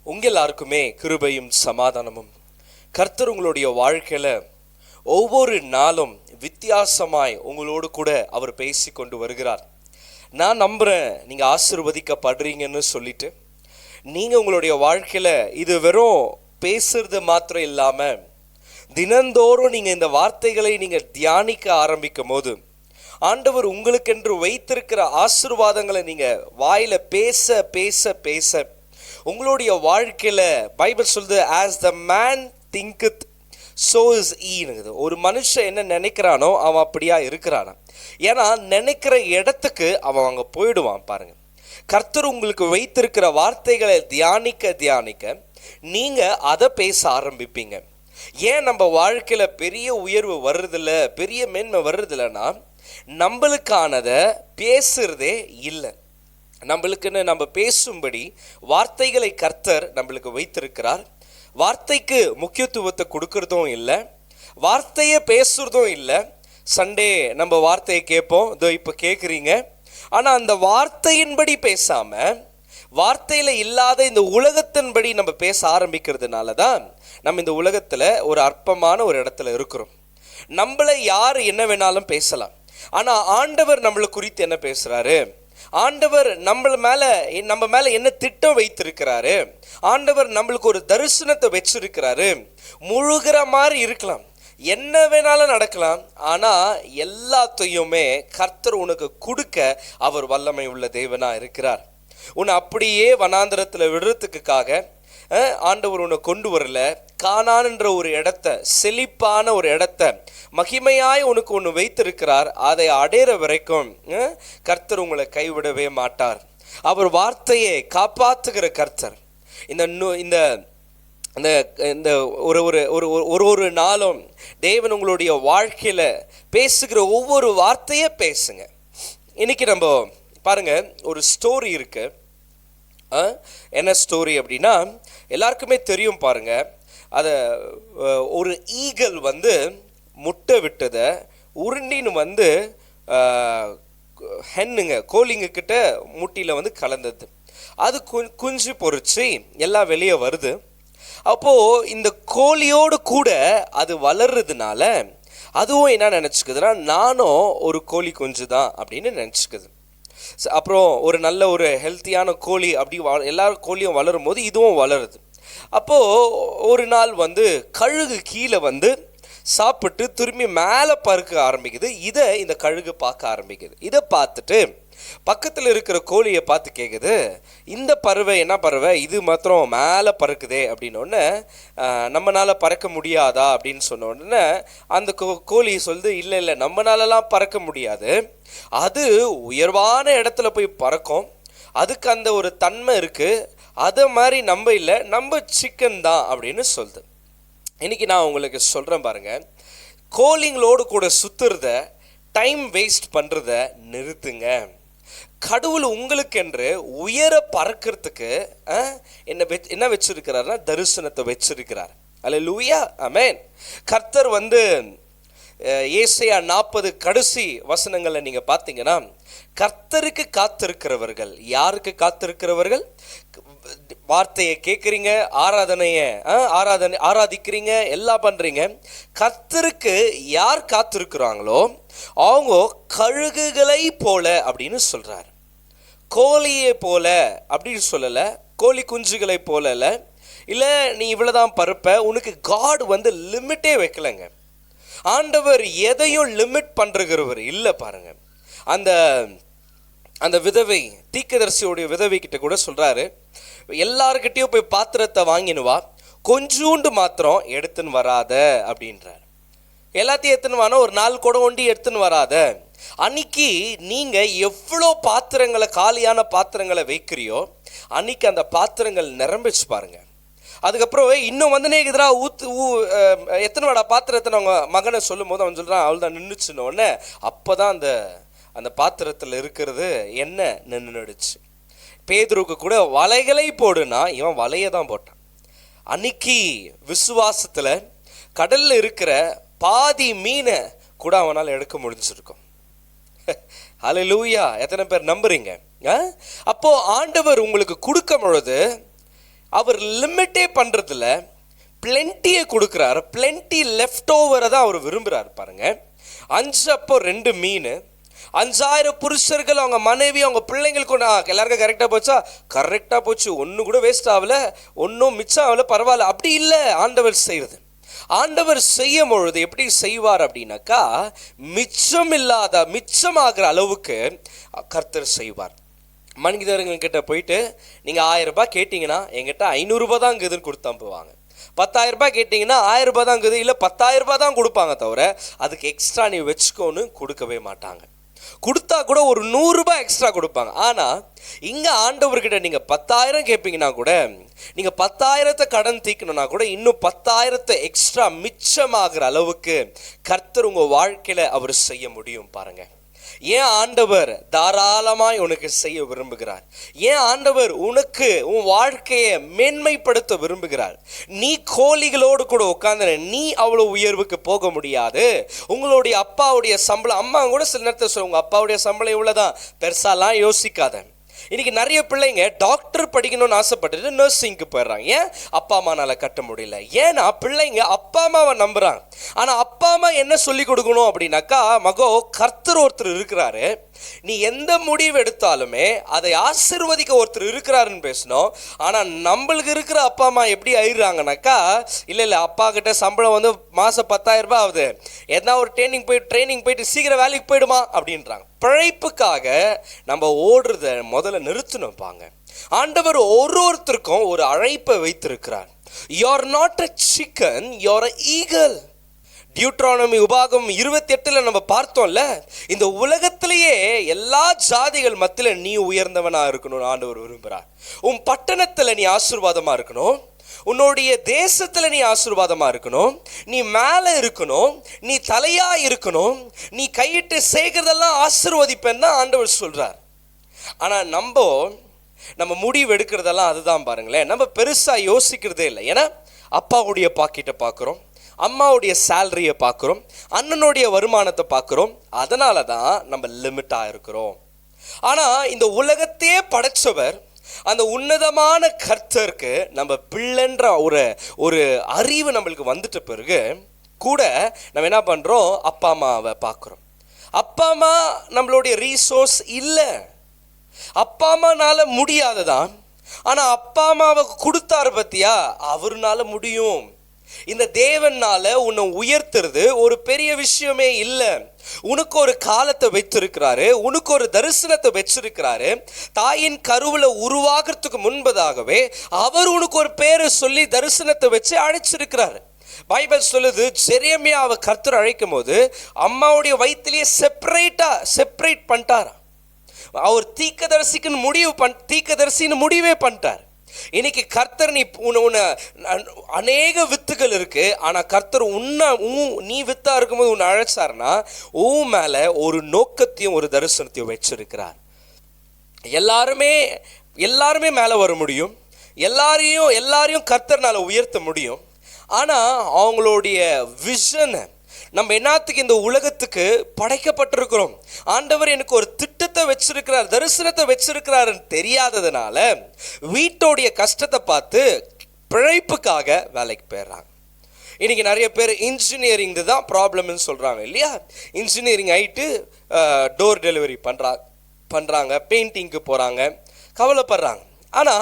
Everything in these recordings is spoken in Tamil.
உங்கள் எல்லாருக்குமே கிருபையும் சமாதானமும். கர்த்தர் உங்களுடைய வாழ்க்கையில ஒவ்வொரு நாளும் வித்தியாசமாய் உங்களோடு கூட அவர் பேசி கொண்டு வருகிறார். நான் நம்புறேன் நீங்க ஆசீர்வதிக்கப்படுறீங்கன்னு சொல்லிட்டு, நீங்க உங்களுடைய வாழ்க்கையில இது வெறும் பேசுறது மாத்திரம் இல்லாம தினந்தோறும் நீங்க இந்த வார்த்தைகளை நீங்க தியானிக்க ஆரம்பிக்கும் போது ஆண்டவர் உங்களுக்கென்று வைத்திருக்கிற ஆசீர்வாதங்களை நீங்க வாயில பேச பேச பேச உங்களுடைய வாழ்க்கையில பைபிள் சொல்லுது, as the man thinketh so is he. ஒரு மனுஷன் என்ன நினைக்கிறானோ அவன் அப்படியா இருக்கிறானா. ஏன்னா நினைக்கிற இடத்துக்கு அவன் அங்க போயிடுவான். பாருங்க, கர்த்தர் உங்களுக்கு வைத்திருக்கிற வார்த்தைகளை தியானிக்க தியானிக்க நீங்க அதை பேச ஆரம்பிப்பீங்க. ஏன் நம்ம வாழ்க்கையில பெரிய உயர்வு வர்றதில்ல, பெரிய மேன்மை வர்றதில்லைன்னா நம்மளுக்கானதை பேசுறதே இல்லை. நம்மளுக்குன்னு நம்ம பேசும்படி வார்த்தைகளை கர்த்தர் நம்மளுக்கு வைத்திருக்கிறார். வார்த்தைக்கு முக்கியத்துவத்தை கொடுக்கறதும் இல்லை, வார்த்தையை பேசுறதும் இல்லை. சண்டே நம்ம வார்த்தையை கேட்போம், இதோ இப்போ கேட்குறீங்க. ஆனால் அந்த வார்த்தையின்படி பேசாமல் வார்த்தையில் இல்லாத இந்த உலகத்தின்படி நம்ம பேச ஆரம்பிக்கிறதுனால தான் நம்ம இந்த உலகத்தில் ஒரு அற்பமான ஒரு இடத்துல இருக்கிறோம். நம்மளை யார் என்ன வேணாலும் பேசலாம், ஆனால் ஆண்டவர் நம்மளை குறித்து என்ன பேசுகிறாரு, ஆண்டவர் நம்ம மேலே என்ன திட்டம் வைத்திருக்கிறாரு, ஆண்டவர் நம்மளுக்கு ஒரு தரிசனத்தை வச்சிருக்கிறாரு. முழுகிற மாதிரி இருக்கலாம், என்ன வேணாலும் நடக்கலாம், ஆனால் எல்லாத்தையுமே கர்த்தர் உனக்கு கொடுக்க அவர் வல்லமை உள்ள தேவனா இருக்கிறார். உன்னை அப்படியே வனாந்திரத்தில் விடுறதுக்காக ஆண்டவர் உன்னை கொண்டு வரல. கானான்ன்ற ஒரு இடத்த, செழிப்பான ஒரு இடத்த மகிமையாய் உனக்கு ஒன்று வைத்திருக்கிறார். அதை அடையிற வரைக்கும் கர்த்தர் உங்களை கைவிடவே மாட்டார். அவர் வார்த்தையை காப்பாற்றுகிற கர்த்தர். இந்த ஒரு நாளும் தேவன் உங்களுடைய வாழ்க்கையில் பேசுகிற ஒவ்வொரு வார்த்தையை பேசுங்க. இன்னைக்கு நம்ம பாருங்க, ஒரு ஸ்டோரி இருக்கு. என்ன ஸ்டோரி அப்படின்னா, எல்லாருக்குமே தெரியும் பாருங்க. அதை ஒரு ஈகிள் முட்டை விட்டதை உருண்டின்னு ஹென்னுங்க கோழிங்க கிட்ட முட்டியில் கலந்தது. அது குஞ்சு பொறிச்சு எல்லாம் வெளியே வருது. அப்போது இந்த கோழியோடு கூட அது வளர்றதுனால அதுவும் என்ன நினச்சிக்குதுன்னா, நானும் ஒரு கோழி குஞ்சு தான் அப்படின்னு நினச்சிக்குது. அப்புறம் ஒரு நல்ல ஒரு ஹெல்த்தியான கோழி அப்படி எல்லா கோழியும் வளரும் போது இதுவும் வளருது. அப்போது ஒரு நாள் கழுகு கீழே சாப்பிட்டு திரும்பி மேலே பறக்க ஆரம்பிக்குது. இதை இந்த கழுகு பார்க்க ஆரம்பிக்குது. இதை பார்த்துட்டு பக்கத்தில் இருக்கிற கோழியை பார்த்து கேட்குது, இந்த பறவை என்ன பறவை, இது மாத்திரம் மேலே பறக்குதே அப்படின்னோடனே, நம்மளால் பறக்க முடியாதா அப்படின்னு சொன்ன உடனே அந்த கோழி சொல்லுது, இல்லை இல்லை, நம்மளாலலாம் பறக்க முடியாது, அது உயர்வான இடத்துல போய் பறக்கும், அதுக்கு அந்த ஒரு தன்மை இருக்குது, அதை மாதிரி நம்ம இல்லை, நம்ம சிக்கன் தான் அப்படின்னு சொல்லுது. இன்னைக்கு நான் உங்களுக்கு சொல்கிறேன் பாருங்க, கோழிங்களோடு கூட சுற்றுறத, டைம் வேஸ்ட் பண்ணுறத நிறுத்துங்க. கடவுள் உங்களுக்கென்று உயர பறக்கிறதுக்கு என்ன வச்சிருக்கிறார்னா தரிசனத்தை வச்சிருக்கிறார். அல்லேலூயா, ஆமென். கர்த்தர் ஏசாயா 40 கடைசி வசனங்களை நீங்கள் பார்த்தீங்கன்னா, கர்த்தருக்கு காத்திருக்கிறவர்கள். யாருக்கு காத்திருக்கிறவர்கள்? வார்த்தையை கேட்குறீங்க, ஆராதிக்கிறீங்க, எல்லாம் பண்ணுறீங்க. கர்த்தருக்கு யார் காத்திருக்கிறாங்களோ அவங்க கழுகுகளை போல அப்படின்னு சொல்கிறார். கோழியை போல அப்படின்னு சொல்லலை, கோழி குஞ்சுகளை போல இல்லை, நீ இவ்வளோதான் பருப்ப. உனக்கு காட் லிமிட்டே வைக்கலைங்க. ஆண்டவர் எதையும் லிமிட் பண்ணுறவர் இல்லை. பாருங்க, அந்த விதவை, தீர்க்கதரிசியோடைய விதவை கிட்ட கூட சொல்கிறாரு, எல்லாருக்கிட்டையும் போய் பாத்திரத்தை வாங்கினுவா, கொஞ்சூண்டு மாத்திரம் எடுத்துன்னு வராத அப்படின்றார். எல்லாத்தையும் எடுத்துன்னு வானா, ஒரு 4 குடம் ஒண்டி எடுத்துன்னு வராத. அன்னைக்கு நீங்கள் எவ்வளோ பாத்திரங்களை, காலியான பாத்திரங்களை வைக்கிறியோ அன்னைக்கு அந்த பாத்திரங்கள் நிரம்பிச்சு பாருங்க. அதுக்கப்புறம் இன்னும் நேக்குதுரா எத்தனை வாடா பாத்திரத்தை அவங்க மகனை சொல்லும் போது அவன் சொல்கிறான், அவள் தான் நின்றுச்சுன்னொடனே அப்போ தான் அந்த பாத்திரத்தில் இருக்கிறது என்ன நின்றுடுச்சு. பேதுருக்கு கூட வலைகளை போடுனா இவன் வலையை தான் போட்டான். அன்னைக்கு விசுவாசத்தில் கடலில் இருக்கிற பாதி மீனை கூட அவனால் எடுக்க முடிஞ்சிருக்கும். ஹல்லேலூயா, எத்தனை பேர் நம்புறீங்க? அப்போ ஆண்டவர் உங்களுக்கு கொடுக்கும் பொழுது அவர் லிமிட்டே பண்றதுல பிளென்ட்டியை கொடுக்குறாரு. பிளென்ட்டி லெஃப்ட் ஓவரை தான் அவர் விரும்புகிறார். பாருங்க, 5 அப்போ 2 மீன், 5000 புருஷர்கள், அவங்க மனைவி, அவங்க பிள்ளைங்களுக்கு எல்லாருக்கும் கரெக்டாக போச்சா? கரெக்டாக போச்சு, ஒன்று கூட வேஸ்ட் ஆகல, ஒன்றும் மிச்சம் ஆகல, பரவாயில்ல. அப்படி இல்லை ஆண்டவர் செய்கிறது. ஆண்டவர் செய்யும் பொழுது எப்படி செய்வார் அப்படின்னாக்கா, மிச்சமாகிற அளவுக்கு கர்த்தர் செய்வார். மனிதர்கிட்ட போயிட்டு நீங்கள் 1000 ரூபாய் கேட்டிங்கன்னா எங்கிட்ட 500 ரூபாய் தான் இருக்குதுன்னு கொடுத்து அனுப்புவாங்க. 10,000 ரூபாய் கேட்டிங்கன்னா 1000 ரூபாய் தான் இருக்குது, இல்லை 10,000 ரூபாய் தான் கொடுப்பாங்க, தவிர அதுக்கு எக்ஸ்ட்ரா நீ வச்சுக்கோன்னு கொடுக்கவே மாட்டாங்க. கொடுத்தா கூட ஒரு 100 ரூபாய் எக்ஸ்ட்ரா கொடுப்பாங்க. ஆனால் இங்கே ஆண்டவர்கிட்ட நீங்கள் 10,000 கேட்பீங்கன்னா கூட, நீங்கள் 10,000 கடன் தீக்கணும்னா கூட இன்னும் 10,000 எக்ஸ்ட்ரா மிச்சமாகிற அளவுக்கு கர்த்தர் உங்கள் வாழ்க்கையில் அவர் செய்ய முடியும். பாருங்கள், ஏன் ஆண்டவர் தாராளமாய் உனக்கு செய்ய விரும்புகிறார்? ஏன் ஆண்டவர் உனக்கு உன் வாழ்க்கையை மேன்மைப்படுத்த விரும்புகிறார்? நீ கோழிகளோடு கூட உட்கார்ந்து நீ அவ்வளவு உயர்வுக்கு போக முடியாது. உங்களுடைய அப்பாவுடைய சம்பளம், அம்மா கூட சில நேரத்தில் சொல்லுங்க, உங்க அப்பாவுடைய சம்பளம் இவ்வளவுதான், பெருசாலாம் யோசிக்காத. இன்னைக்கு நிறைய பிள்ளைங்க டாக்டர் படிக்கணும்னு ஆசைப்பட்டுட்டு நர்சிங்க்கு போயிடுறாங்க. ஏன்? அப்பா அம்மானால கட்ட முடியல. ஏன்னா பிள்ளைங்க அப்பா அம்மாவை நம்புறாங்க. ஆனால் அப்பா அம்மா என்ன சொல்லி கொடுக்கணும் அப்படின்னாக்கா, மகோ கர்த்தர் ஒருத்தர் இருக்கிறாரு, நீ எந்த முடிவு எடுத்தாலுமே அதை ஆசீர்வதிக்க ஒருத்தர் இருக்கிறாருன்னு பேசணும். ஆனால் நம்மளுக்கு இருக்கிற அப்பா அம்மா எப்படி ஆயிடுறாங்கனாக்கா, இல்லை அப்பா கிட்ட சம்பளம் வந்து மாதம் 10,000 ரூபாய் ஆகுது, எதனா ஒரு ட்ரைனிங் போயிட்டு சீக்கிரம் வேலைக்கு போயிடுமா அப்படின்றாங்க. பிழைப்புக்காக நம்ம ஓடுறத முதல்ல நிறுத்தணும்பாங்க. ஆண்டவர் ஒருத்தருக்கும் ஒரு அழைப்பை வைத்திருக்கிறார். You are not a chicken, you are an eagle. Deuteronomy உபாகம் 28 நம்ம பார்த்தோம்ல, இந்த உலகத்திலேயே எல்லா ஜாதிகள் மத்தியில் நீ உயர்ந்தவனா இருக்கணும் ஆண்டவர் விரும்புகிறார். உன் பட்டணத்தில் நீ ஆசீர்வாதமா இருக்கணும், உன்னுடைய தேசத்துல நீ ஆசீர்வாதமா இருக்கணும், நீ மேல இருக்கணும், நீ தலையா இருக்கணும், நீ கையிட்டு செய்கிறதெல்லாம் ஆசீர்வதிப்பேன்னு தான் ஆண்டவர் சொல்றார். ஆனா நம்ம முடிவு எடுக்கிறதெல்லாம் அதுதான். பாருங்களேன், நம்ம பெருசா யோசிக்கிறதே இல்லை. ஏன்னா அப்பாவுடைய பாக்கெட்டை பார்க்குறோம், அம்மாவுடைய சேலரியை பார்க்குறோம், அண்ணனுடைய வருமானத்தை பார்க்குறோம். அதனால தான் நம்ம லிமிட்டாக இருக்கிறோம். ஆனால் இந்த உலகத்தையே படைச்சவர் அந்த உன்னதமான கர்த்தருக்கு நம்ம பிள்ளைன்ற ஒரு அறிவு நம்மளுக்கு வந்துட்ட பிறகு கூட நம்ம என்ன பண்ணுறோம்? அப்பா அம்மாவை பார்க்குறோம். அப்பா அம்மா நம்மளுடைய ரீசோர்ஸ் இல்லை, அப்பா அம்மானால முடியாதுதான். ஆனால் அப்பா அம்மாவை கொடுத்தாரு பத்தியா, அவருனால முடியும். இந்த தேவனால உன்னை உயர்த்துறது ஒரு பெரிய விஷயமே இல்லை. உனக்கு ஒரு காலத்தை வச்சிருக்கிறாரு, உனக்கு ஒரு தரிசனத்தை வச்சிருக்கிறாரு. தாயின் கருவுல உருவாகிறதுக்கு முன்பதாகவே அவர் உனக்கு ஒரு பேரை சொல்லி தரிசனத்தை வச்சு அழைச்சிருக்கிறாரு. பைபிள் சொல்லுது, ஜெரேமியாவை கர்த்தர் அழைக்கும் போது அம்மாவுடைய வயிற்றிலேயே செப்பரேட் பண்ணிட்டாரா. அவர் தீர்க்கதரிசின்னு முடிவே பண்ணிட்டார். இன்னைக்கு கர்த்தர் அநேக வித்துகள் இருக்கு, ஆனா கர்த்தர் நீ வித்தா இருக்கும்போது உன்னை அழைச்சாருன்னா உன் மேல ஒரு நோக்கத்தையும் ஒரு தரிசனத்தையும் வச்சிருக்கிறார். எல்லாருமே மேல வர முடியும், எல்லாரையும் கர்த்தர்னால உயர்த்த முடியும். ஆனா அவங்களுடைய விஷன், நம்ம என்னத்துக்கு இந்த உலகத்துக்கு படைக்கப்பட்டிருக்கிறோம், ஆண்டவர் எனக்கு ஒரு திட்டத்தை வச்சிருக்கிறார், தரிசனத்தை வச்சிருக்கிறாருன்னு தெரியாததுனால வீட்டோடைய கஷ்டத்தை பார்த்து பிழைப்புக்காக வேலைக்கு போயிடுறாங்க. இன்னைக்கு நிறைய பேர் இன்ஜினியரிங் தான் ப்ராப்ளம்னு சொல்றாங்க இல்லையா? இன்ஜினியரிங் ஆயிட்டு டோர் டெலிவரி பண்றாங்க, பெயிண்டிங்க்கு போறாங்க, கவலைப்படுறாங்க. ஆனா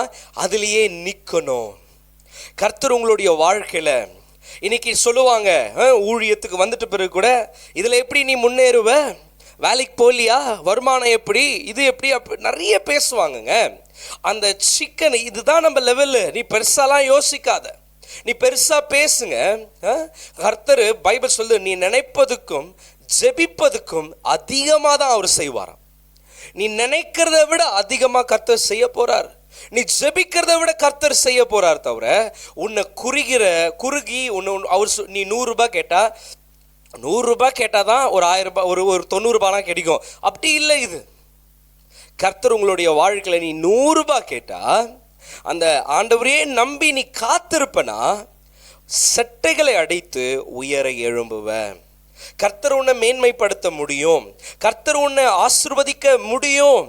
அதுலேயே நிற்கணும். கர்த்தர் உங்களுடைய வாழ்க்கையில இன்னைக்கு சொல்லுவாங்க, ஊழியத்துக்கு வந்துட்ட பிறகு கூட இதில் எப்படி நீ முன்னேறுவ, வேலைக்கு போகலையா, வருமானம் எப்படி, இது எப்படி, நிறைய பேசுவாங்கங்க. அந்த சிக்கன் இதுதான் நம்ம லெவலு. நீ பெருசாலாம் யோசிக்காத, நீ பெருசா பேசுங்க. கர்த்தர் பைபிள் சொல்லுது, நீ நினைப்பதுக்கும் ஜெபிப்பதுக்கும் அதிகமாக தான் அவர் செய்வாராம். நீ நினைக்கிறத விட அதிகமாக கர்த்தர் செய்ய போறார். நீ ஜெபிக்கிறத விட கர்த்தர் செய்ய போறார். தவிர உன்னை குறுகி நீ 100 ரூபாய் கேட்டா 100 ரூபாய் கேட்டாதான் ஒரு 1000 ரூபாய் ஒரு 90 ரூபாய்லாம் கிடைக்கும். அப்படி இல்லை. இது கர்த்தர் உங்களுடைய வாழ்க்கையில நீ 100 ரூபாய் கேட்டா அந்த ஆண்டவரையே நம்பி நீ காத்திருப்பனா செட்டைகளை அடைத்து உயர எழும்புவ. கர்த்தர் உன்னை மேன்மைப்படுத்த முடியும், கர்த்தர் உன்னை ஆசீர்வதிக்க முடியும்.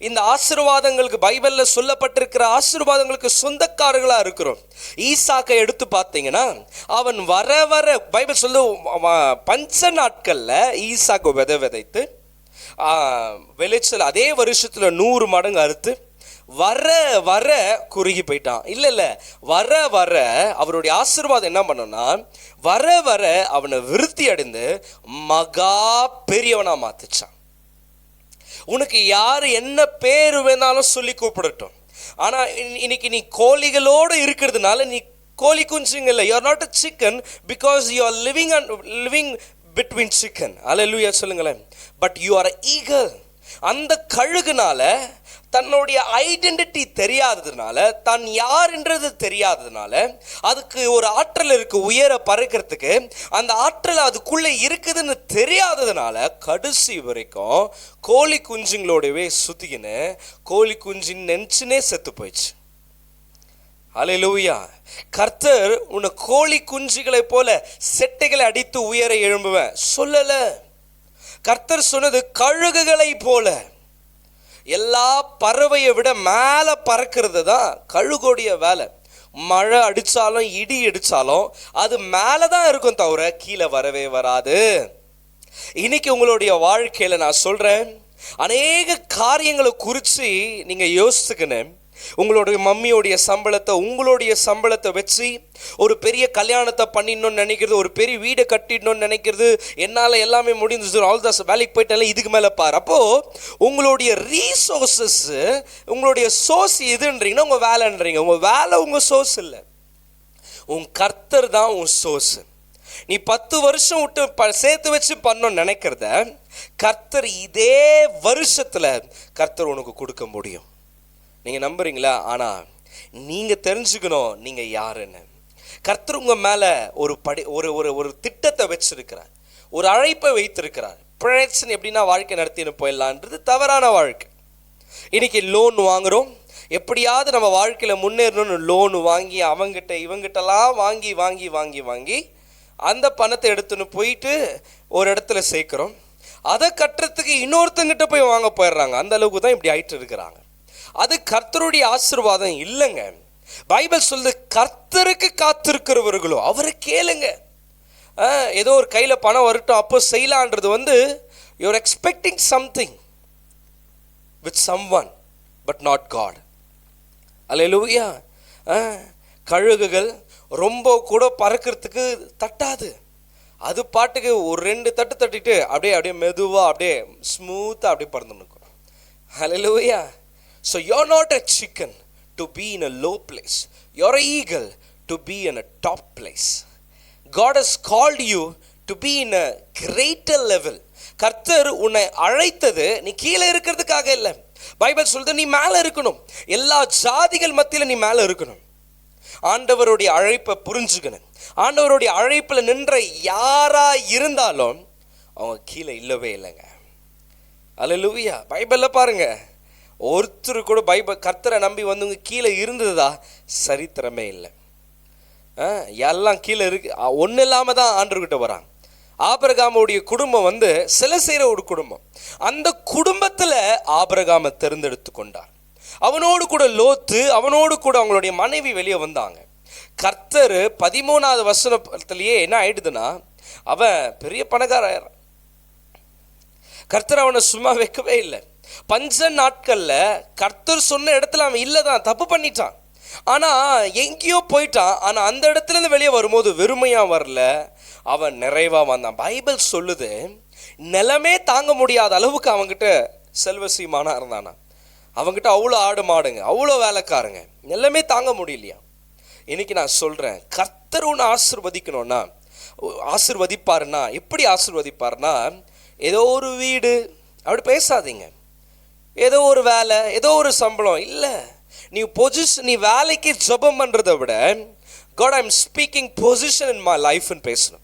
இந்த ஆசீர்வாதங்களுக்கு, பைபிள்ல சொல்லப்பட்டிருக்கிற ஆசீர்வாதங்களுக்கு சொந்தக்காரர்களா இருக்கிறோம். ஈசாக்கை எடுத்து பார்த்தீங்கன்னா, அவன் வர வர பைபிள் சொல்லு பஞ்ச நாட்கள்ல ஈசாக்கு விதைத்து விளைச்சல் அதே வருஷத்துல 100 மடங்கு அறுத்து வர வர குறுகி போயிட்டான். இல்ல வர வர அவருடைய ஆசீர்வாதம் என்ன பண்ணனா, வர வர அவனை விருத்தி அடைந்து மகா பெரியவனா மாத்துச்சான். உனக்கு யாரு என்ன பேரு வேணாலும் சொல்லி கூப்பிடட்டும், ஆனா இன்னைக்கு நீ கோழிகளோடு இருக்கிறதுனால நீ கோழி குஞ்சுங்க இல்லை. You are not a chicken because you are living between chicken. அல்லேலூயா சொல்லுங்களேன். But you are a eagle. அந்த கழுகுனால தன்னுடைய ஐடென்டிட்டி தெரியாததுனால, தான் யார்ன்றது தெரியாததுனால, அதுக்கு ஒரு ஆற்றல் இருக்கு உயர பறக்கிறதுக்கு. அந்த ஆற்றல் அதுக்குள்ள இருக்குதுன்னு தெரியாததுனால கடைசி வரைக்கும் கோழி குஞ்சுங்களோடவே சுத்திக்கின்னு கோழி குஞ்சின் நெஞ்சுனே செத்து போயிடுச்சு. அல்லேலூயா. கர்த்தர் உன்னை கோழி குஞ்சுகளை போல செட்டைகளை அடித்து உயர எழும்புவேன் சொல்லல. கர்த்தர் சொன்னது கழுகுகளை போல. எல்லா பறவையை விட மேல பறக்கிறது தான் கழுகோடைய வேலை. மழை அடிச்சாலும் இடி அடிச்சாலும் அது மேலதான் இருக்கும், தவிர கீழே வரவே வராது. இன்னைக்கு உங்களுடைய வாழ்க்கையில நான் சொல்றேன், அநேக காரியங்களை குறித்து நீங்க யோசிச்சுக்கணும். உங்களுடைய மம்மியோடைய சம்பளத்தை, உங்களுடைய சம்பளத்தை வச்சு ஒரு பெரிய கல்யாணத்தை பண்ணிடணும்னு நினைக்கிறது, ஒரு பெரிய வீடை கட்டிடணும்னு நினைக்கிறது, என்னால் எல்லாமே முடிஞ்சு ஆல் தாஸ் வேலைக்கு போயிட்டாலும் இதுக்கு மேலே பாரு. அப்போது உங்களுடைய ரீசோர்ஸஸ், உங்களுடைய சோர்ஸ் எதுன்றீங்கன்னா உங்கள் வேலைன்றீங்க. உங்கள் வேலை உங்கள் சோர்ஸ் இல்லை, உன் கர்த்தர் தான் உன் சோர்ஸ். நீ 10 வருஷம் விட்டு சேர்த்து வச்சு பண்ணணும்னு நினைக்கிறத கர்த்தர் இதே வருஷத்தில் கர்த்தர் உனக்கு கொடுக்க முடியும். நீங்கள் நம்புறீங்களா? ஆனால் நீங்கள் தெரிஞ்சுக்கணும் நீங்கள் யாருன்னு. கர்த்தர் உங்கள் மேலே ஒரு ஒரு திட்டத்தை வச்சிருக்கிறார், ஒரு அழைப்பை வைத்திருக்கிறார். பிரச்சனை எப்படின்னா வாழ்க்கை நடத்தின்னு போயிடலான்றது தவறான வாழ்க்கை. இன்னைக்கு லோன் வாங்குகிறோம், எப்படியாவது நம்ம வாழ்க்கையில் முன்னேறணும்னு லோன் வாங்கி அவங்ககிட்ட இவங்ககிட்டலாம் வாங்கி வாங்கி வாங்கி வாங்கி அந்த பணத்தை எடுத்துன்னு போயிட்டு ஒரு இடத்துல சேர்க்குறோம். அதை கட்டுறதுக்கு இன்னொருத்தங்கிட்ட போய் வாங்க போயிடுறாங்க. அந்த அளவுக்கு தான் இப்படி ஆயிட்டு இருக்கிறாங்க. அது கர்த்தருடைய ஆசீர்வாதம் இல்லைங்க. பைபிள் சொல்லுது, கர்த்தருக்கு காத்திருக்கிறவர்களோ அவரை கேளுங்க. ஏதோ ஒரு கையில் பணம் வரட்டும் அப்போ செய்யலான்றது you are expecting something with someone but not God. Alleluia. கழுகுகள் ரொம்ப கூட பறக்கிறதுக்கு தட்டாது, அது பாட்டுக்கு ஒரு 2 தட்டு தட்டிட்டு அப்படியே மெதுவாக அப்படியே ஸ்மூத்தாக அப்படியே பறந்து நிற்கும். அல்லேலூயா. So you're not a chicken to be in a low place. You're an eagle to be in a top place. God has called you to be in a greater level. கர்த்தர் உன்னை அழைத்தது நீ கீழே இருக்கிறதுக்காக இல்லை. பைபிள் சொல்லுது நீ மேலே இருக்கணும். எல்லா ஜாதிகள் மத்தியில் நீ மேலே இருக்கணும். ஆண்டவருடைய அழைப்பை புரிஞ்சுக்கணும். ஆண்டவருடைய அழைப்பில் நின்ற யாரா இருந்தாலும் அவங்க கீழே இல்லவே இல்லைங்க. அல்லேலூயா. பைபிளில் பாருங்க, ஒருத்தர் கூட கர்த்தரை நம்பி வந்தவங்க கீழே இருந்ததா சரித்திரமே இல்லை. எல்லாம் கீழே இருக்கு. ஒன்றும் இல்லாமல் தான் ஆண்டவர்கிட்ட வராங்க. ஆபிரகாமுடைய குடும்பம் சிலை செய்கிற ஒரு குடும்பம். அந்த குடும்பத்தில் ஆபிரகாமை தேர்ந்தெடுத்து கொண்டார். அவனோடு கூட லோத்து, அவனோடு கூட அவங்களுடைய மனைவி வெளியே வந்தாங்க. கர்த்தர் 13வது வசனத்திலேயே என்ன ஆயிடுதுன்னா, அவன் பெரிய பணக்காரன். கர்த்தர் அவனை சும்மா வைக்கவே இல்லை. பஞ்ச நாட்கள்ல கர்த்தர் சொன்ன இடத்துல அவன் இல்லதான், தப்பு பண்ணிட்டான். ஆனா எங்கேயோ போயிட்டான். ஆனா அந்த இடத்துல இருந்து வெளியே வரும்போது வெறுமையா வரல, அவன் நிறைவா வந்தான். பைபிள் சொல்லுது, நிலமே தாங்க முடியாத அளவுக்கு அவங்கிட்ட செல்வ சீமானா இருந்தானா. அவங்கிட்ட அவ்வளோ ஆடு மாடுங்க, அவ்வளோ வேலைக்காரங்க, எல்லாமே தாங்க முடியலையா. இன்னைக்கு நான் சொல்றேன், கர்த்தர் உன்னை ஆசீர்வதிக்கணும்னா, ஆசீர்வதிப்பாருன்னா எப்படி ஆசீர்வதிப்பாருன்னா, ஏதோ ஒரு வீடு அப்படி பேசாதீங்க, ஏதோ ஒரு வேலை, ஏதோ ஒரு சம்பளம் இல்லை. நீ வேலைக்கு ஜெபம் பண்ணுறதை விட God I am speaking position in my லைஃப்னு பேசணும்.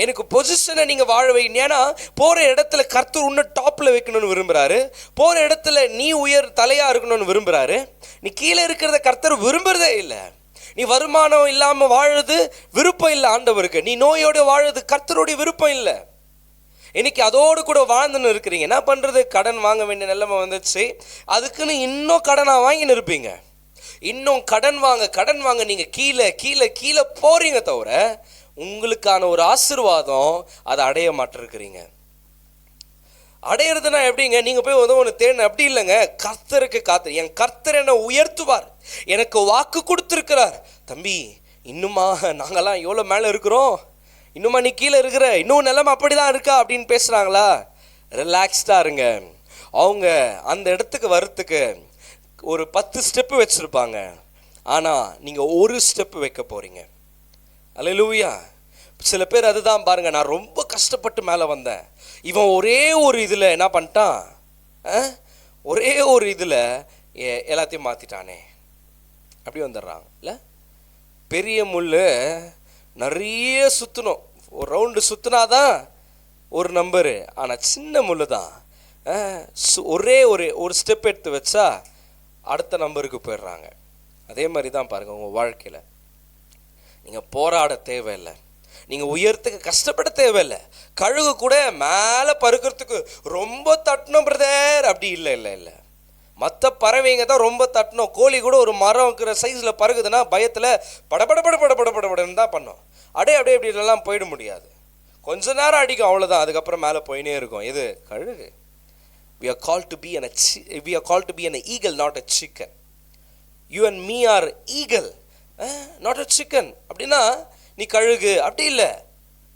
எனக்கு பொசிஷனை நீங்கள் வாழ வைக்கணும். ஏன்னா போகிற இடத்துல கர்த்தர் உன்னை டாப்பில் வைக்கணும்னு விரும்புகிறாரு. போகிற இடத்துல நீ தலையாக இருக்கணும்னு விரும்புகிறாரு. நீ கீழே இருக்கிறத கர்த்தர் விரும்புகிறதே இல்லை. நீ வருமானம் இல்லாமல் வாழுறது விருப்பம் இல்லை ஆண்டவருக்கு. நீ நோயோடு வாழுறது கர்த்தருடைய விருப்பம் இல்லை. இன்னைக்கு அதோடு கூட வாழ்ந்துன்னு இருக்கிறீங்க. என்ன பண்ணுறது, கடன் வாங்க வேண்டிய நிலைமை வந்துச்சு. அதுக்குன்னு இன்னும் கடனாக வாங்கின்னு இருப்பீங்க. இன்னும் கடன் வாங்க நீங்கள் கீழே கீழே கீழே போகிறீங்க தவிர உங்களுக்கான ஒரு ஆசீர்வாதம் அதை அடைய மாட்டிருக்கிறீங்க. அடையிறதுனா எப்படிங்க, நீங்கள் போய் ஒன்று தேடணும் அப்படி இல்லைங்க. கர்த்தருக்கு காத்து, என் கர்த்தர் என்னை உயர்த்துவார், எனக்கு வாக்கு கொடுத்துருக்கிறார். தம்பி, இன்னுமா நாங்கள்லாம் எவ்வளோ மேலே இருக்கிறோம், இன்னுமா நீ கீழே இருக்கிற, இன்னும் நிலைமை அப்படி தான் இருக்கா அப்படின்னு பேசுகிறாங்களா? ரிலாக்ஸ்டாக இருங்க. அவங்க அந்த இடத்துக்கு வர்றதுக்கு ஒரு 10 ஸ்டெப்பு வச்சுருப்பாங்க, ஆனால் நீங்கள் ஒரு ஸ்டெப்பு வைக்க போகிறீங்க. அல்லேலூயா. சில பேர் அதுதான் பாருங்கள், நான் ரொம்ப கஷ்டப்பட்டு மேலே வந்தேன், இவன் ஒரே ஒரு இதில் என்ன பண்ணிட்டான், ஒரே ஒரு இதில் எல்லாத்தையும் மாற்றிட்டானே, அப்படி வந்துடுறாங்க. இல்லை, பெரிய முள் நிறைய சுற்றணும், ஒரு ரவுண்டு சுற்றினாதான் ஒரு நம்பரு, ஆனால் சின்ன முள் தான் ஒரே ஒரு ஸ்டெப் எடுத்து வச்சா அடுத்த நம்பருக்கு போயிடுறாங்க. அதே மாதிரி தான் பாருங்கள், உங்கள் வாழ்க்கையில் நீங்கள் போராட தேவையில்லை, நீங்கள் உயரத்துக்கு கஷ்டப்பட தேவையில்லை. கழுகு கூட மேலே பறக்கிறதுக்கு ரொம்ப தட்டணும் பிரதர் அப்படி இல்லை இல்லை இல்லை. மற்ற பறவைங்க தான் ரொம்ப தட்டணும். கோழி கூட ஒரு மரம் இருக்கிற சைஸில் பறகுதுன்னா பயத்தில் படபடன்னு தான் பண்ணோம். அப்படியே இப்படிலாம் போயிட முடியாது. கொஞ்ச நேரம் அடிக்கும், அவ்வளோதான். அதுக்கப்புறம் மேலே போயினே இருக்கும். இது கழுகு. We are called to be an eagle, not a chicken. You and me are eagle, not a chicken. அப்படின்னா நீ கழுகு அப்படி இல்லை,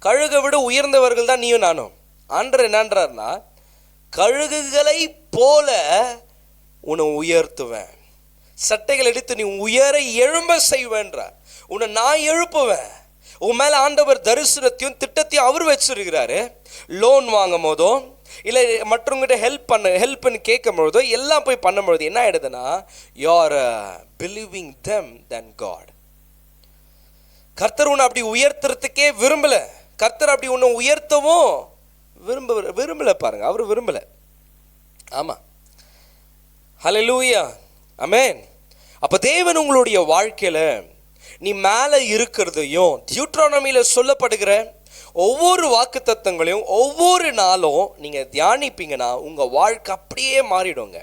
கழுகை விட உயர்ந்தவர்கள் தான் நீயும் நானும். ஆண்டவர் என்னன்றார்னா, கழுகுகளை போல உன்னை உயர்த்துவேன், சட்டைகள் எடுத்து நீ உயர எழும்ப செய்வேன்றார். உன்னை நான் எழுப்புவேன். உன் மேலே ஆண்டவர் தரிசனத்தையும் திட்டத்தையும் அவர் வச்சிருக்கிறாரு. லோன் வாங்கும் போதோ இல்லை மற்றவங்கிட்ட ஹெல்ப்னு கேட்கும் பொழுதோ எல்லாம் போய் பண்ணும்பொழுது என்ன ஆகிடுதுன்னா, you are believing them then God. கர்த்தர் உன்னை அப்படி உயர்த்துறதுக்கே விரும்பலை. கர்த்தர் அப்படி உன்னை உயர்த்தவும் விரும்பலை. பாருங்க, அவர் விரும்பலை. ஆமாம், ஹல்லேலூயா, ஆமென். அப்போ தேவன் உங்களுடைய வாழ்க்கையில் நீ மேலே இருக்கிறதையும் டியூட்ரானமியில் சொல்லப்படுகிற ஒவ்வொரு வாக்குத்தத்தங்களையும் ஒவ்வொரு நாளும் நீங்கள் தியானிப்பீங்கன்னா உங்கள் வாழ்க்கை அப்படியே மாறிடுங்க.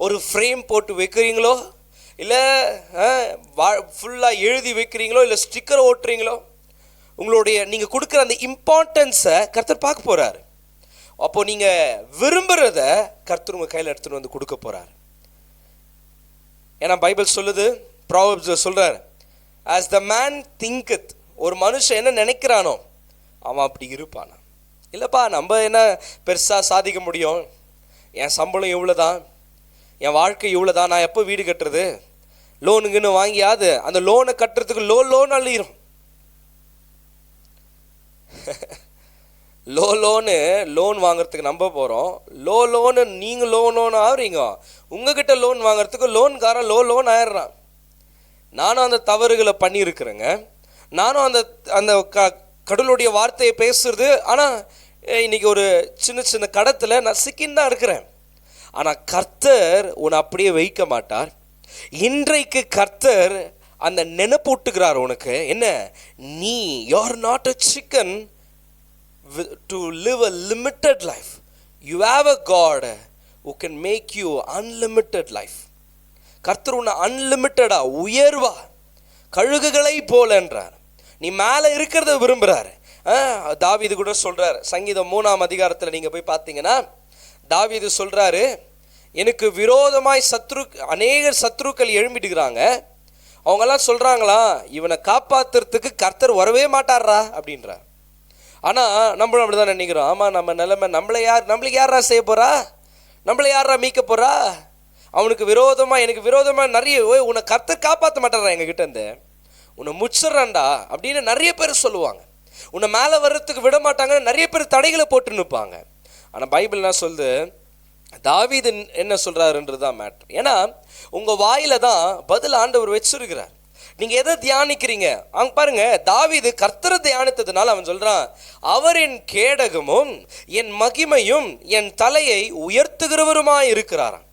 ஒரு ஃப்ரேம் போட்டு வைக்கிறீங்களோ, இல்லை ஃபுல்லாக எழுதி வைக்கிறீங்களோ, இல்லை ஸ்டிக்கர் ஓட்டுறீங்களோ, உங்களுடைய நீங்கள் கொடுக்குற அந்த இம்பார்ட்டன்ஸை கர்த்தர் பார்க்க போகிறாரு. அப்போது நீங்கள் விரும்புகிறத கர்த்தர் உங்கள் கையில் எடுத்துகிட்டு வந்து கொடுக்க போகிறார். ஏன்னா பைபிள் சொல்லுது, ப்ராவர்ப்ஸ் சொல்கிறார், ஆஸ் த மேன் திங்கத், ஒரு மனுஷன் என்ன நினைக்கிறானோ அவன் அப்படி இருப்பானா. இல்லைப்பா, நம்ம என்ன பெருசாக சாதிக்க முடியும், என் சம்பளம் இவ்வளோ தான், என் வாழ்க்கை இவ்வளோ தான், நான் எப்போ வீடு கட்டுறது, லோனுங்கன்னு வாங்கியாது அந்த லோனை கட்டுறதுக்கு லோன் அள்ளிடும். லோன் வாங்குறதுக்கு நம்ப போகிறோம், லோனு நீங்கள் லோன் ஆகுறீங்க, உங்ககிட்ட லோன் வாங்குறதுக்கு லோன்காரன் லோன் ஆயிடுறான். நானும் அந்த தவறுகளை பண்ணியிருக்கிறேங்க. நானும் அந்த கடவுளுடைய வார்த்தையை பேசுறது, ஆனால் இன்னைக்கு ஒரு சின்ன கடத்தில் நான் சிக்கின்னு தான் இருக்கிறேன். ஆனால் கர்த்தர் உன்னை அப்படியே வைக்க மாட்டார். இன்றைக்கு கர்த்தர் அந்த நினைப்பூட்டுகிறார் உனக்கு, என்ன, நீ you are not a chicken to live a limited life. You have a God who can make you unlimited life. கர்த்தர் உன்னை அன்லிமிட்டடா உயர்வா கழுகுகளை போல என்றார். நீ மேலே இருக்கிறத விரும்புகிறாரு. தாவீது கூட சொல்கிறார், சங்கீதம் 3ஆம் அதிகாரத்தில் நீங்கள் போய் பார்த்தீங்கன்னா தாவீது சொல்கிறாரு, எனக்கு விரோதமாய் அநேக சத்ருக்கள் எழும்பிட்டுக்கிறாங்க, அவங்கெல்லாம் சொல்கிறாங்களா இவனை காப்பாற்றுறதுக்கு கர்த்தர் வரவே மாட்டாரா அப்படின்றார். ஆனால் நம்மளும் அப்படி தான் நினைக்கிறோம். ஆமாம், நம்ம நிலைமை நம்மளுக்கு யாரா செய்ய போகிறா, நம்மளை யாரா மீட்க போகிறா, அவனுக்கு விரோதமாக எனக்கு விரோதமாக நிறைய உன்னை கர்த்தர் காப்பாற்ற மாட்டாரா, எங்ககிட்ட இருந்து உன்னை முச்சிட்றான்டா அப்படின்னு நிறைய பேர் சொல்லுவாங்க. உன்னை மேலே வர்றதுக்கு விட மாட்டாங்க, நிறைய பேர் தடைகளை போட்டு நிற்பாங்க. ஆனால் பைபிள் என்ன சொல்லுது, தாவீது என்ன சொல்கிறாருன்றது தான் மேட்ரு. ஏன்னா உங்கள் வாயில தான் பதில் ஆண்டவர் வச்சிருக்கிறார். நீங்கள் எதை தியானிக்கிறீங்க அங்கே பாருங்க, தாவீது கர்த்தரை தியானித்ததுனால அவன் சொல்கிறான், அவர் என் கேடகமும் என் மகிமையும் என் தலையை உயர்த்துகிறவருமாய் இருக்கிறாராம்.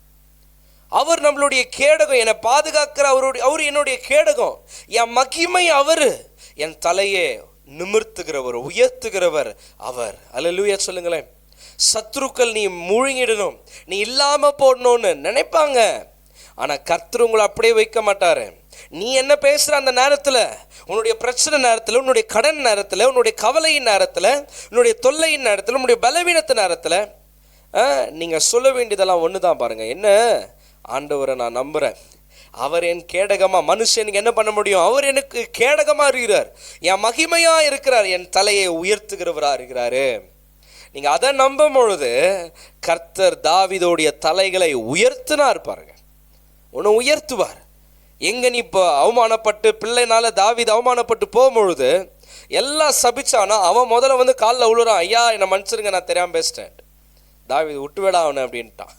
அவர் நம்மளுடைய கேடகம், என்னை பாதுகாக்கிற அவர் என்னுடைய கேடகம், என் மகிமை அவர், என் தலையே நிமிர்த்துகிறவர், உயர்த்துகிறவர் அவர். அல்லேலூயா சொல்லுங்களேன். சத்துருக்கள் நீ முழுங்கிடணும், நீ இல்லாம போடணும்னு நினைப்பாங்க. ஆனா கர்த்தர் உங்களை அப்படியே வைக்க மாட்டாரு. நீ என்ன பேசுற அந்த நேரத்துல, உன்னுடைய பிரச்சனை நேரத்துல, உன்னுடைய கடன் நேரத்துல, உன்னுடைய கவலையின் நேரத்துல, உன்னுடைய தொல்லையின் நேரத்துல, உன்னுடைய பலவீனத்து நேரத்துல நீங்க சொல்ல வேண்டியதெல்லாம் ஒண்ணுதான் பாருங்க. என்ன? ஆண்டவரை நான் நம்புறேன், அவர் என் கேடகமா. மனுஷனுக்கு என்ன பண்ண முடியும்? அவர் எனக்கு கேடகமா இருக்கிறார், என் மகிமையா இருக்கிறார், என் தலையை உயர்த்துகிறவரா இருக்கிறாரு. நீங்க அதை நம்பும் பொழுது கர்த்தர் தாவீதோடைய தலைகளை உயர்த்தினார் பாருங்க. உன்னை உயர்த்துவார். எங்க நீ இப்போ அவமானப்பட்டு, பிள்ளைனால தாவீது அவமானப்பட்டு போகும்பொழுது எல்லாம் சபிச்சானா, அவன் முதல்ல வந்து காலில் விழுறான், ஐயா என்னை மன்னிச்சிருங்க, நான் தெரியாம பேசிட்டேன். தாவீது விட்டு விடா அவனை அப்படின்ட்டான்.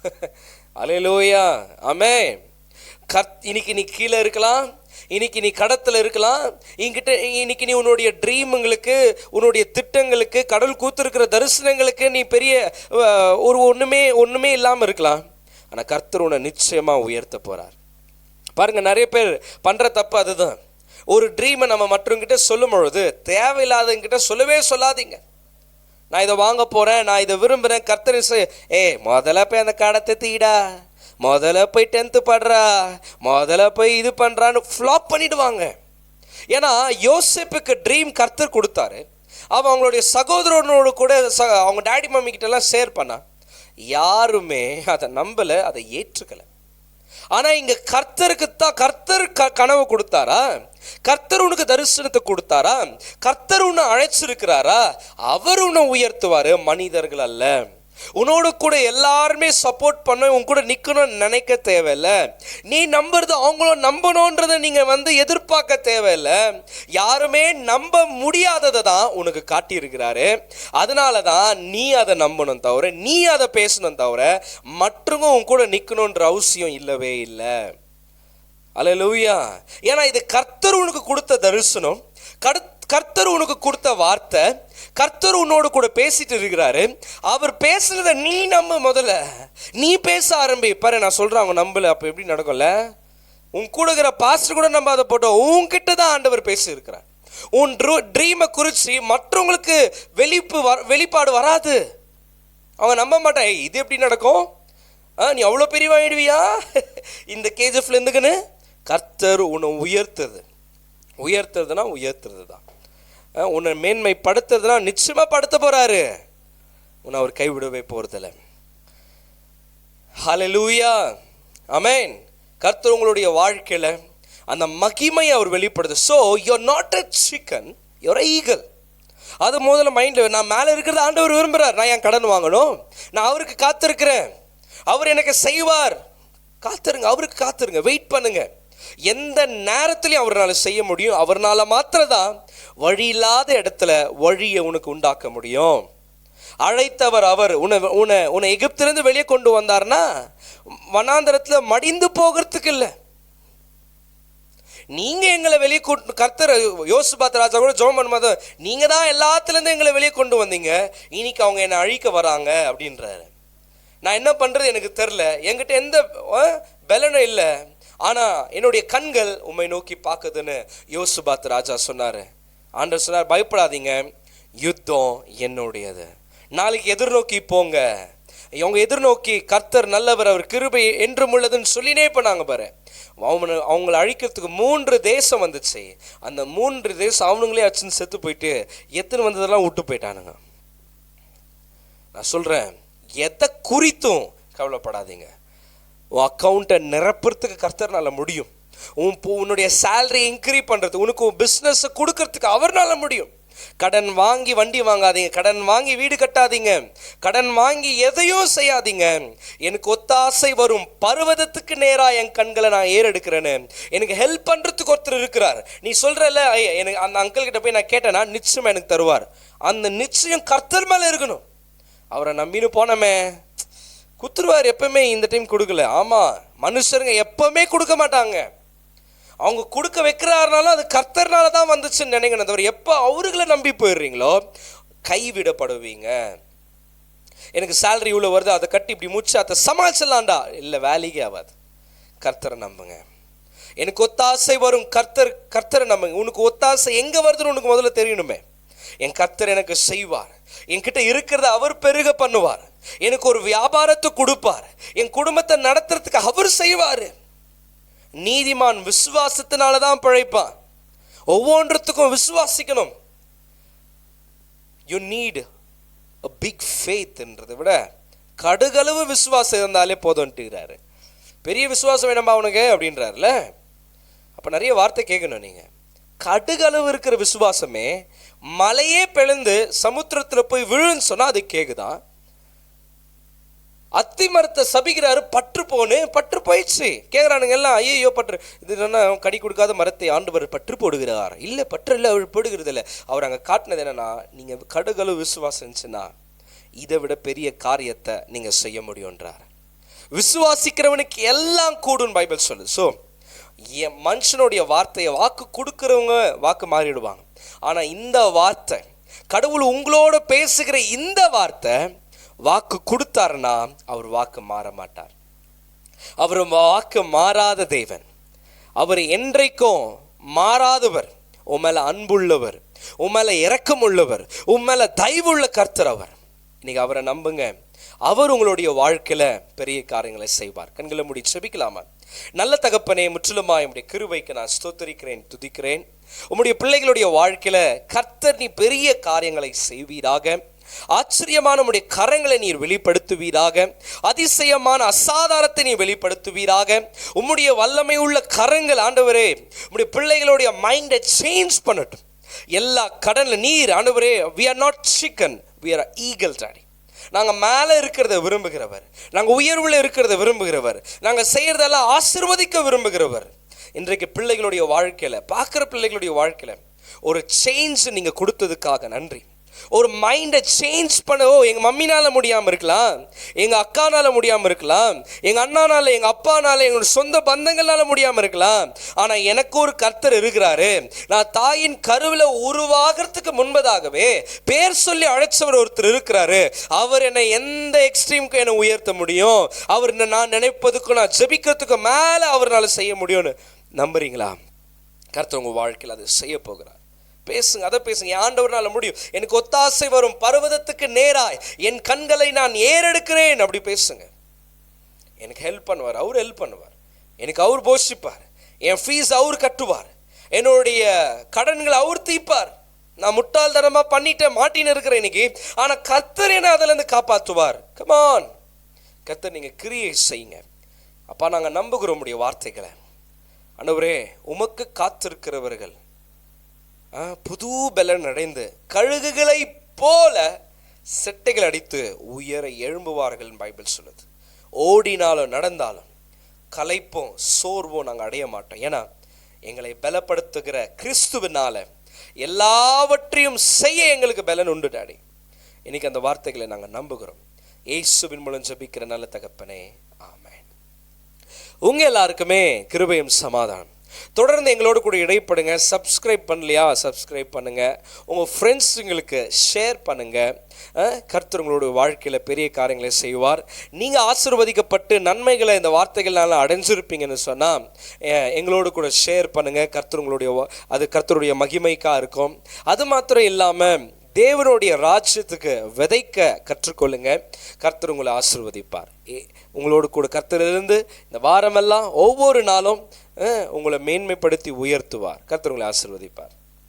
அல்லேலூயா, ஆமென். இன்னைக்கு நீ கீழே இருக்கலாம், இன்னைக்கு நீ கடத்தில் இருக்கலாம், இன்னைக்கு நீ உன்னுடைய ட்ரீமுங்களுக்கு, உன்னுடைய திட்டங்களுக்கு, கடவுள் கூத்திருக்கிற தரிசனங்களுக்கு நீ பெரிய ஒன்றுமே இல்லாமல் இருக்கலாம். ஆனால் கர்த்தர் உன்னை நிச்சயமாக உயர்த்த போகிறார். பாருங்கள், நிறைய பேர் பண்ணுற தப்பு அதுதான். ஒரு ட்ரீமை நம்ம மற்றவங்கிட்ட சொல்லும் பொழுது தேவையில்லாதவங்கிட்ட சொல்லவே சொல்லாதீங்க. நான் இதை வாங்க போகிறேன், நான் இதை விரும்புகிறேன், கர்த்தர் முதல்ல போய் அந்த கடத்தை தீடா, முதல்ல போய் 10th படுறா, முதல்ல போய் இது பண்ணுறான்னு ஃப்ளாப் பண்ணிடுவாங்க. ஏன்னா யோசேப்புக்கு ட்ரீம் கர்த்தர் கொடுத்தாரு. அவன் அவங்களுடைய சகோதரனோடு கூட அவங்க டேடி மம்மி கிட்டலாம் ஷேர் பண்ணான். யாருமே அதை நம்பலை, அதை ஏற்றுக்கலை. ஆனால் இங்கே கர்த்தருக்கு தான், கர்த்தர் கனவு கொடுத்தாரா, கர்த்தர் உனக்கு தரிசனத்தை கொடுத்தாரா, கர்த்தர் உன்னை அழைச்சிருக்கிறாரா, அவர் உன்னை உயர்த்துவார், மனிதர்கள் அல்ல. உன்னோட கூட எல்லாருமே சப்போர்ட் பண்ண, உன் கூட நிற்கணும்னு நினைக்க தேவையில்லை. நீ நம்புறது அவங்களும் நம்பணுன்றதை நீங்கள் எதிர்பார்க்க தேவையில்லை. யாருமே நம்ப முடியாததை தான் உனக்கு காட்டியிருக்கிறாரு. அதனால தான் நீ அதை நம்பணும் தவிர, நீ அதை பேசணும் தவிர, மற்றவங்க உன் கூட நிற்கணுன்ற அவசியம் இல்லவே இல்லை. அல்லேலூயா. ஏன்னா இது கர்த்தர் உனக்கு கொடுத்த தரிசனம், கர்த்தர் உனக்கு கொடுத்த வார்த்தை, கர்த்தர் உன்னோடு கூட பேசிட்டு இருக்கிறாரு. அவர் பேசுனதை நீ நம்ப. முதல்ல நீ பேச ஆரம்பி. பாரு, நான் சொல்றேன், அவங்க நம்பல, அப்போ எப்படி நடக்கும்ல? உன் கூட இருக்கிற பாஸ்டர் கூட நம்ம அதை போட்டோம். உன்கிட்ட தான் ஆண்டவர் பேசி இருக்கிறார். உன் ட்ரீமை குறித்து மற்றவங்களுக்கு வெளிப்பாடு வராது. அவங்க நம்ப மாட்டான். இது எப்படி நடக்கும்? நீ அவ்வளோ பெரியவாயிடுவியா இந்த கேஜிஎஃப்ல இருந்துக்குன்னு? கர்த்தர் உன்னை உயர்த்துறதுனா உயர்த்துறது தான். உன்னை மேன்மைப்படுத்துறதுனா நிச்சயமா படுத்த போறாரு. உன்னை அவர் கைவிடவே போறதில்லை. ஹல்லேலூயா, ஆமென். கர்த்தர் உங்களுடைய வாழ்க்கையில அந்த மகிமையை அவர் வெளிப்படுது. So you are not a chicken, you are a eagle. அது முதல்ல மைண்டில், நான் மேலே இருக்கிறது ஆண்டவர் விரும்புகிறார். நான் என் கடன் வாங்கணும், நான் அவருக்கு காத்திருக்கிறேன், அவர் எனக்கு செய்வார். காத்திருங்க, அவருக்கு காத்திருங்க, வெயிட் பண்ணுங்க. எந்த நேரத்திலையும் அவரால் செய்ய முடியும். அவரால் மாத்திரதான் வழி இல்லாத இடத்துல வழியை உனக்கு உண்டாக்க முடியும். அழைத்தவர் அவர். உன்னை எகிப்திலிருந்து வெளியே கொண்டு வந்தார்னா வனாந்தரத்தில் மடிந்து போகிறதுக்கு இல்லை. நீங்க எங்களை வெளியே கர்த்தர் யோசிபாத் ராஜா கூட ஜெபம் பண்ணும்போது, நீங்க தான் எல்லாத்துலேருந்து எங்களை வெளியே கொண்டு வந்தீங்க, இன்னைக்கு அவங்க என்னை அழிக்க வராங்க அப்படின்றாரு. நான் என்ன பண்றது எனக்கு தெரில, என்கிட்ட எந்த பலனும் இல்லை, ஆனா என்னுடைய கண்கள் உம்மை நோக்கி பார்க்குதுன்னு யோசிபாத் ராஜா சொன்னாரு. ஆண்டவர் சொன்னார், பயப்படாதீங்க, யுத்தம் என்னுடையது. நாளைக்கு எதிர்நோக்கி போங்க. அவங்க எதிர்நோக்கி கர்த்தர் நல்லவர், அவர் கிருபை என்றும் உள்ளதுன்னு சொல்லினே பண்ணாங்க பாரு. அவங்களை அழிக்கிறதுக்கு 3 தேசம் வந்துச்சு. அந்த 3 தேசம் அவனுங்களே அச்சுன்னு செத்து போயிட்டு எத்தனை வந்ததெல்லாம் விட்டு போயிட்டானுங்க. நான் சொல்றேன், எதை குறித்தும் கவலைப்படாதீங்க. உன் அக்கௌண்ட்டை நிரப்புறதுக்கு கர்த்தர்னால முடியும். உன்னுடைய சேலரி இன்க்ரீஸ் பண்ணுறது, உனக்கு உன் பிஸ்னஸை கொடுக்கறதுக்கு அவர்னால முடியும். கடன் வாங்கி வண்டி வாங்காதீங்க, கடன் வாங்கி வீடு கட்டாதீங்க, கடன் வாங்கி எதையும் செய்யாதீங்க. எனக்கு ஒத்தாசை வரும், பர்வதத்துக்கு நேராக என் கண்களை நான் ஏறெடுக்கிறேன்னு எனக்கு ஹெல்ப் பண்ணுறதுக்கு ஒருத்தர் இருக்கிறார். நீ சொல்கிறல்ல, எனக்கு அந்த அங்கிள் கிட்ட போய் நான் கேட்டேன்னா நிச்சயம் எனக்கு தருவார். அந்த நிச்சயம் கர்த்தர் மேலே இருக்கணும். அவரை நம்பின்னு போனமே குத்துருவார். எப்பவுமே இந்த டைம் கொடுக்கல. ஆமாம், மனுஷருங்க எப்பவுமே கொடுக்க மாட்டாங்க. அவங்க கொடுக்க வைக்கிறாருனாலும் அது கர்த்தர்னால தான் வந்துச்சுன்னு நினைக்கணும் தவிர, எப்போ அவர்களை நம்பி போயிடுறீங்களோ கைவிடப்படுவீங்க. எனக்கு சேலரி இவ்வளோ வருது, அதை கட்டி இப்படி முடிச்சு அதை சமாளிச்சிடலாம்டா, இல்லை, வேலைக்கே ஆகாது. கர்த்தரை நம்புங்க. எனக்கு ஒத்தாசை வரும், கர்த்தரை நம்புங்க. உனக்கு ஒத்தாசை எங்கே வருதுன்னு உனக்கு முதல்ல தெரியணுமே. என் கர்த்தர் எனக்கு செய்வார், என்கிட்ட இருக்கிறத அவர் பெருக பண்ணுவார், எனக்கு ஒரு வியாபாரத்தை கொடுப்பார், என் குடும்பத்தை நடத்துறதுக்கு அவர் செய்வார். நீதிமான் விசுவாசத்தினால தான் பிழைப்பான். ஒவ்வொன்றத்துக்கும் விசுவாசிக்கணும். You need a big faith என்றதை விட கடுகளவு விசுவாசம் இருந்தாலே போதும்ன்றாரு. பெரிய விசுவாசம் வேணும்பா அவனுக்கு அப்படின்றாருல. அப்போ நிறைய வார்த்தை கேட்கணும். நீங்கள் கடுகளவு இருக்கிற விசுவாசமே மலையே பிளந்து சமுத்திரத்தில் போய் விழுன்னு சொன்னால் அது கேட்குதான். அத்தி மரத்தை சபிக்கிறாரு, பற்று போயிடுச்சு. கேட்குறானுங்க எல்லாம், ஐயோ பற்று, இது என்னன்னா கடி கொடுக்காத மரத்தை ஆண்டவர் பற்று போடுகிறார். இல்லை, பற்று இல்லை, அவர் போடுகிறது இல்லை. அவர் அங்கே காட்டினது என்னன்னா, நீங்கள் கடுகளவு விசுவாசம் இருந்துச்சுன்னா இதை விட பெரிய காரியத்தை நீங்கள் செய்ய முடியுன்றார். விசுவாசிக்கிறவனுக்கு எல்லாம் கூடும் பைபிள் சொல்லுது. ஸோ மனுஷனுடைய வார்த்தையை வாக்கு கொடுக்குறவங்க வாக்கு மாறிடுவாங்க. ஆனால் இந்த வார்த்தை, கடவுள் உங்களோட பேசுகிற இந்த வார்த்தை வாக்கு கொடுத்தாருன்னா அவர் வாக்கு மாற மாட்டார். அவர் வாக்கு மாறாத தேவன். அவர் என்றைக்கும் மாறாதவர். உன் மேல அன்புள்ளவர், உன் மேல இரக்கம் உள்ளவர், உன் மேல தயவுள்ள கர்த்தர் அவர். இன்னைக்கு அவரை நம்புங்க. அவர் உங்களுடைய வாழ்க்கையில பெரிய காரியங்களை செய்வார். கண்களை மூடி செபிக்கலாமா? நல்ல தகப்பனே, முற்றிலுமாய் உம்முடைய கிருபைக்கு நான் ஸ்தோத்திரிக்கிறேன், துதிக்கிறேன். உம்முடைய பிள்ளைகளுடைய வாழ்க்கையில கர்த்தர் நீ பெரிய காரியங்களை செய்வீராக. ஆச்சரியமான உம்முடைய கரங்களை நீர் வெளிப்படுத்துவீராக. அதிசயமான அசாதாரத்தை நீ வெளிப்படுத்துவீராக. உம்முடைய வல்லமை உள்ள கரங்கள் ஆண்டவரே உம்முடைய பிள்ளைகளுடைய மைண்டை சேஞ்ச் பண்ணட்டும். எல்லா கடன்ல நீர் ஆண்டவரே, we are not chicken, we are eagle daddy. நாங்கள் மேலே இருக்கிறத விரும்புகிறவர், நாங்கள் உயர்வில் இருக்கிறத விரும்புகிறவர், நாங்கள் செய்கிறதெல்லாம் ஆசீர்வதிக்க விரும்புகிறவர். இன்றைக்கு பிள்ளைகளுடைய வாழ்க்கையில், பார்க்குற பிள்ளைகளுடைய வாழ்க்கையில் ஒரு சேஞ்ச் நீங்கள் கொடுத்ததுக்காக நன்றி. ஒரு மைண்டை சேஞ்ச் பண்ண, எங்கள் மம்மினால் முடியாமல் இருக்கலாம், எங்கள் அக்கானால் முடியாமல் இருக்கலாம், எங்கள் அண்ணானால், எங்கள் அப்பானால், எங்களோட சொந்த பந்தங்களால் முடியாமல் இருக்கலாம். ஆனால் எனக்கு ஒரு கர்த்தர் இருக்கிறாரு. நான் தாயின் கருவில் உருவாகிறதுக்கு முன்பதாகவே பேர் சொல்லி அழைச்சவர் ஒருத்தர் இருக்கிறாரு. அவர் என்னை எந்த எக்ஸ்ட்ரீமுக்கு என்னை உயர்த்த முடியும், அவர் நான் நினைப்பதுக்கும் நான் ஜெபிக்கிறதுக்கு மேலே அவரால் செய்ய முடியும்னு நம்புறீங்களா? கர்த்தர் உங்கள் வாழ்க்கையில் அதை செய்ய போகிறார். பேசுங்க, அதை பேசுங்க. ஆண்டவர்னால முடியும். எனக்கு ஒத்தாசை வரும் பர்வதத்துக்கு நேராய் என் கண்களை நான் ஏறெடுக்கிறேன். அப்படி பேசுங்க. எனக்கு ஹெல்ப் பண்ணுவார், அவர் ஹெல்ப் பண்ணுவார். எனக்கு அவர் போஷிப்பார், என் ஃபீஸ் அவர் கட்டுவார், என்னுடைய கடன்களை அவர் தீர்ப்பார். நான் முட்டாள்தனமா பண்ணிட்டேன், மாட்டின்னு இருக்கிறேன் இன்னைக்கு, ஆனா கர்த்தர் என்ன அதுல இருந்து காப்பாற்றுவார். கமான் கர்த்தர், நீங்க கிரியை செய்யுங்க. அப்பா நாங்க நம்புகிறோம் உடைய வார்த்தைகளை. ஆண்டவரே, உமக்கு காத்திருக்கிறவர்கள் புது பலன் அடைந்து கழுகுகளை போல செட்டைகள் அடித்து உயர எழும்புவார்கள் பைபிள் சொல்லுது. ஓடினாலும் நடந்தாலும் களைப்போம் சோர்வோம் நாங்கள் அடைய மாட்டோம். ஏன்னா எங்களை பலப்படுத்துகிற கிறிஸ்துவினால எல்லாவற்றையும் செய்ய எங்களுக்கு பலன் உண்டு டாடி. இன்னைக்கு அந்த வார்த்தைகளை நாங்கள் நம்புகிறோம். இயேசுவின் மூலம் ஜெபிக்கிற நல்ல தகப்பனே, ஆமென். உங்க எல்லாருக்குமே கிருபையும் சமாதானம். தொடர்ந்து எங்களோடு கூட இடைப்படுங்க. சப்ஸ்கிரைப் பண்ணலையா? சப்ஸ்கிரைப் பண்ணுங்க. உங்கள் ஃப்ரெண்ட்ஸுங்களுக்கு ஷேர் பண்ணுங்க. கர்த்தர் உங்களுடைய வாழ்க்கையில் பெரிய காரியங்களை செய்வார். நீங்கள் ஆசீர்வதிக்கப்பட்டு நன்மைகளை இந்த வார்த்தைகள்னால அடைஞ்சிருப்பீங்கன்னு சொன்னால் எங்களோடு கூட ஷேர் பண்ணுங்க. கர்த்தர் உங்களுடைய அது கர்த்தருடைய மகிமைக்காக இருக்கும். அது மாத்திரம் இல்லாமல் தேவனுடைய ராஜ்யத்துக்கு விதைக்க கற்றுக்கொள்ளுங்க. கர்த்தர் உங்களை ஆசீர்வதிப்பார். உங்களோடு கூட கர்த்தரிலிருந்து இந்த வாரமெல்லாம் ஒவ்வொரு நாளும் உங்களை மேன்மைப்படுத்தி உயர்த்துவார். கர்த்தர் உங்களை ஆசீர்வதிப்பார்.